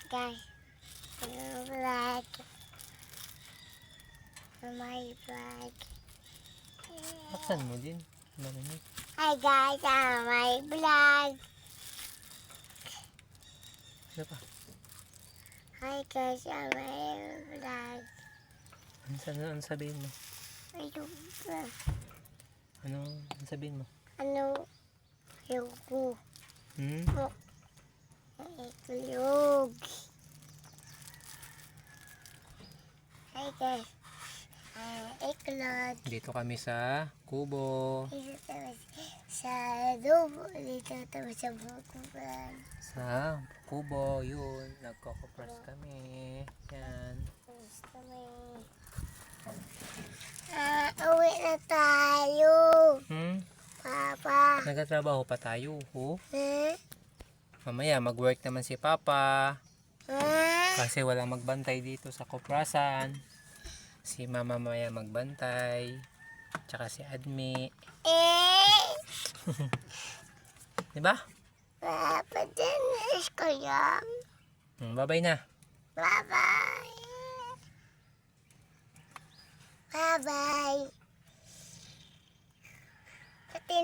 guys. Vlog. My vlog. Baksan mo din. Malamig. Hi guys, my vlog. Ano pa? Hi guys, my vlog. Ano sabihin mo? Ayun. Ano sabihin mo? Ano? Ayoko. Hmm? Itlog. Hi guys. Itlog. Dito kami sa kubo. Dito tayo sa dubo. Dito tayo sa bukuban. Sa kubo, yun. Nagkokopras kami. Yan. Gusto mo uwi na tayo. Papa. Nagtatrabaho pa tayo. Oh. Huh? Mamaya mag-work naman si Papa. Huh? Kasi walang magbantay dito sa koprasan. Si Mama mamaya magbantay. Tsaka si Admi. Diba? Papa, dinis ko yan. Bye-bye na. Bye-bye. Bye-bye.